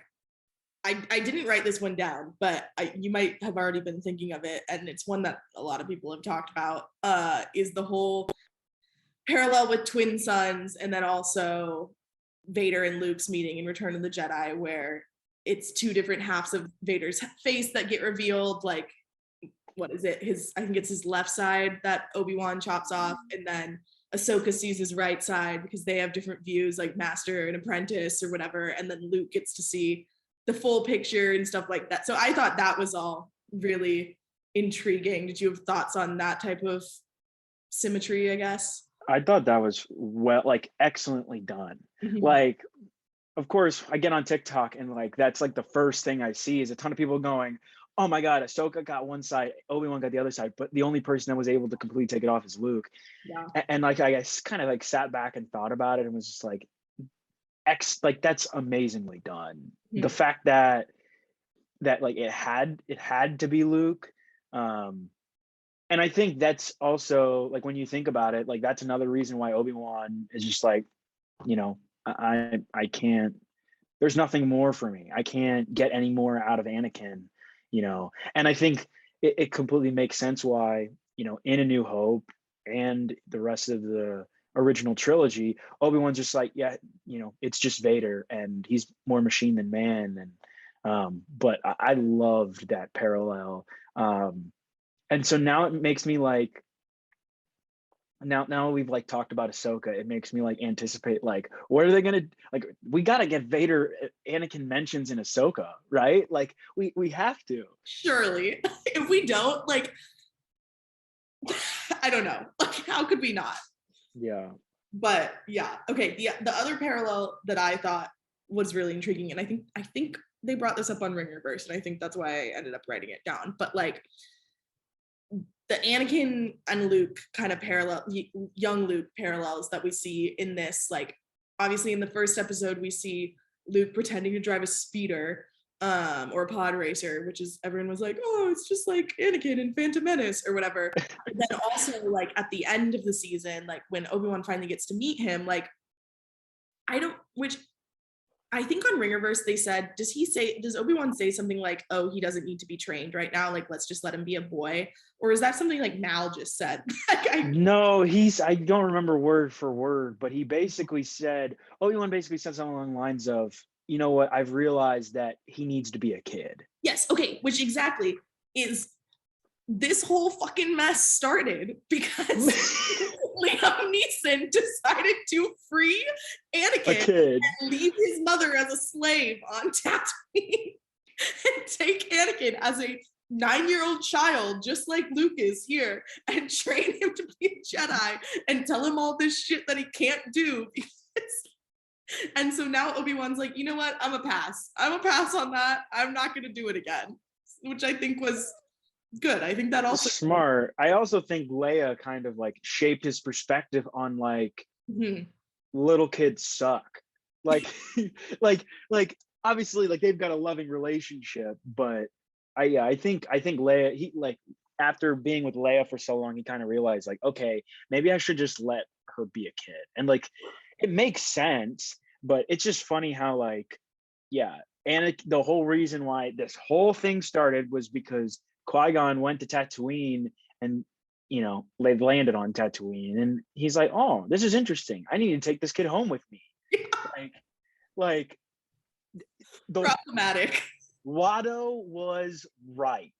I didn't write this one down, but you might have already been thinking of it, and it's one that a lot of people have talked about, is the whole parallel with twin sons, and then also Vader and Luke's meeting in Return of the Jedi, where it's two different halves of Vader's face that get revealed. Like, what is it? I think it's his left side that Obi-Wan chops off, and then Ahsoka sees his right side because they have different views, like master and apprentice or whatever, and then Luke gets to see the full picture and stuff like that. So I thought that was all really intriguing. Did you have thoughts on that type of symmetry, I guess? I thought that was excellently done. Like, of course, I get on TikTok and like that's like the first thing I see is a ton of people going, oh my God, Ahsoka got one side, Obi-Wan got the other side, but the only person that was able to completely take it off is Luke. Yeah. And like I guess kind of like sat back and thought about it and was just like, like that's amazingly done. The Mhm. fact that like it had to be Luke. And I think that's also like when you think about it, like that's another reason why Obi-Wan is just like, you know, I can't, there's nothing more for me. I can't get any more out of Anakin, you know. And I think it completely makes sense why, you know, in A New Hope and the rest of the original trilogy, Obi-Wan's just like, yeah, you know, it's just Vader and he's more machine than man. And but I loved that parallel. And so now it makes me like, now we've like talked about Ahsoka, it makes me like anticipate like what are they gonna, like we gotta get Vader Anakin mentions in Ahsoka, right? Like we have to. Surely. If we don't, like, I don't know. Like, how could we not? Yeah. But yeah, okay. The other parallel that I thought was really intriguing, and I think they brought this up on Ringerverse, and I think that's why I ended up writing it down. But like the Anakin and Luke kind of parallel, young Luke parallels that we see in this, like obviously in the first episode we see Luke pretending to drive a speeder or a pod racer, which is everyone was like, oh, it's just like Anakin in Phantom Menace or whatever. But then also like at the end of the season, like when Obi-Wan finally gets to meet him, like I don't, which I think on Ringerverse they said, does Obi-Wan say something like, oh, he doesn't need to be trained right now, like let's just let him be a boy? Or is that something like Mal just said? No, I don't remember word for word, but he basically said, Obi-Wan basically said something along the lines of, you know what, I've realized that he needs to be a kid. Yes, okay, which exactly is this whole fucking mess started because Liam Neeson decided to free A Anakin kid. and leave his mother as a slave on Tatooine and take Anakin as a 9-year-old child, just like Luke is here, and train him to be a Jedi and tell him all this shit that he can't do. And so now Obi-Wan's like, you know what? I'm a pass. I'm a pass on that. I'm not going to do it again, which I think was good. I think that also Smart. I also think Leia kind of like shaped his perspective on like Mhm. little kids suck. Like like obviously like they've got a loving relationship, but I think Leia, he like after being with Leia for so long, he kind of realized like, okay, maybe I should just let her be a kid. And like it makes sense, but it's just funny how like, yeah, and the whole reason why this whole thing started was because Qui-Gon went to Tatooine and you know they've landed on Tatooine and he's like, oh, this is interesting, I need to take this kid home with me. like like the Problematic. Watto was right.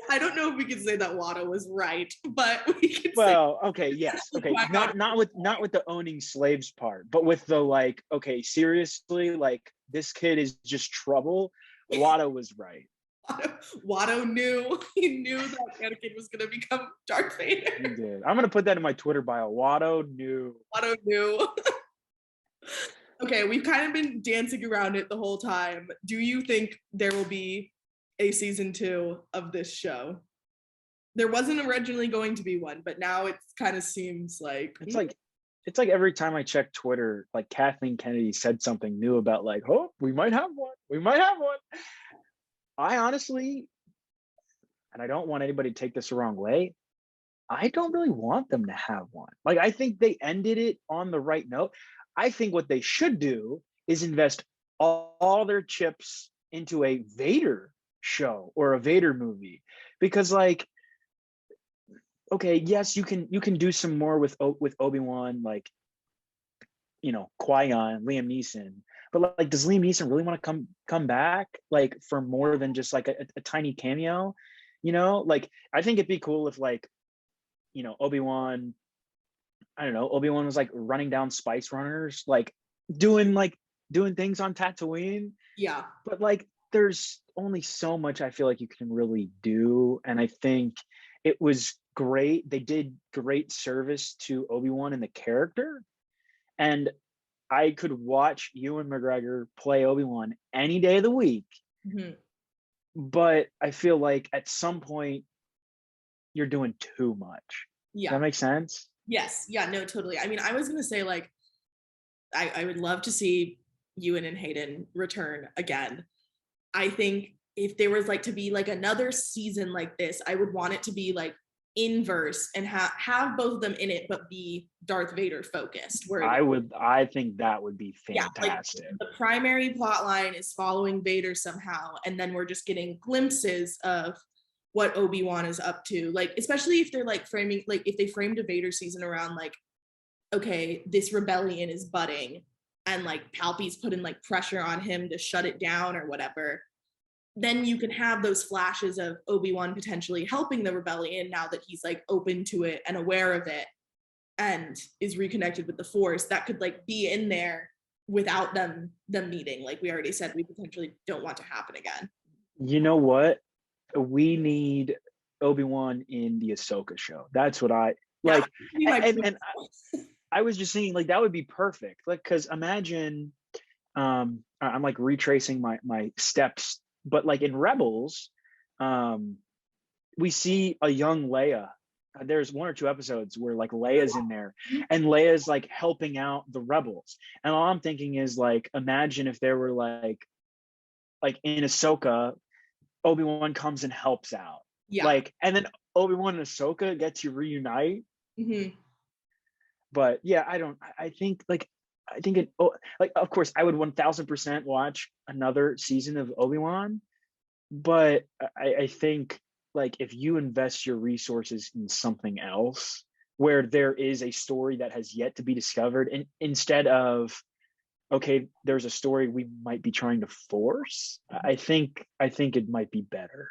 I don't know if we can say that Wada was right, but we can say Well, okay, yes, okay, not with the owning slaves part, but with the like, okay, seriously, like this kid is just trouble. Watto was right. Watto knew. He knew that Anakin was going to become Darth Vader. He did. I'm gonna put that in my Twitter bio. Watto knew. Watto knew. Okay, we've kind of been dancing around it the whole time. Do you think there will be a season 2 of this show? There wasn't originally going to be one, but now it kind of seems like It's like every time I check Twitter, like Kathleen Kennedy said something new about like, oh, we might have one. We might have one. I honestly, and I don't want anybody to take this the wrong way, I don't really want them to have one. Like, I think they ended it on the right note. I think what they should do is invest all their chips into a Vader show or a Vader movie, because like, okay, yes, you can do some more with Obi-Wan, like, you know, Qui-Gon, Liam Neeson, but like, does Liam Neeson really want to come back like for more than just like a tiny cameo? You know, like I think it'd be cool if like, you know, Obi-Wan, I don't know, Obi-Wan was like running down spice runners, like doing things on Tatooine. yeah. But like there's only so much I feel like you can really do. And I think it was great. They did great service to Obi-Wan and the character. And I could watch Ewan McGregor play Obi-Wan any day of the week. Mhm. but I feel like at some point you're doing too much. Does Yeah. that make sense? Yes. Yeah. No, totally. I mean, I was gonna say like I would love to see Ewan and Hayden return again. I think if there was like to be like another season like this, I would want it to be like inverse and have both of them in it, but be Darth Vader focused. Where I think that would be yeah, like fantastic. the primary plot line is following Vader somehow, and then we're just getting glimpses of what Obi-Wan is up to. Like, especially if they're like framing, like if they framed a Vader season around like, okay, this rebellion is budding, and like Palpy's putting like pressure on him to shut it down or whatever. Then you can have those flashes of Obi-Wan potentially helping the rebellion now that he's like open to it and aware of it and is reconnected with the Force. That could like be in there without them meeting. Like we already said, we potentially don't want to happen again. You know what? We need Obi-Wan in the Ahsoka show. That's what I like. And I was just thinking like that would be perfect. Like, because imagine I'm like retracing my steps, but like in Rebels, we see a young Leia. There's 1 or 2 episodes where like Leia's in there and Leia's like helping out the rebels. And all I'm thinking is like, imagine if there were like in Ahsoka, Obi-Wan comes and helps out. Yeah. Like, and then Obi-Wan and Ahsoka get to reunite. Mm-hmm. But yeah, I think it, like, of course I would 1000% watch another season of Obi-Wan, but I think like if you invest your resources in something else where there is a story that has yet to be discovered, and instead of, okay, there's a story we might be trying to force, I think it might be better.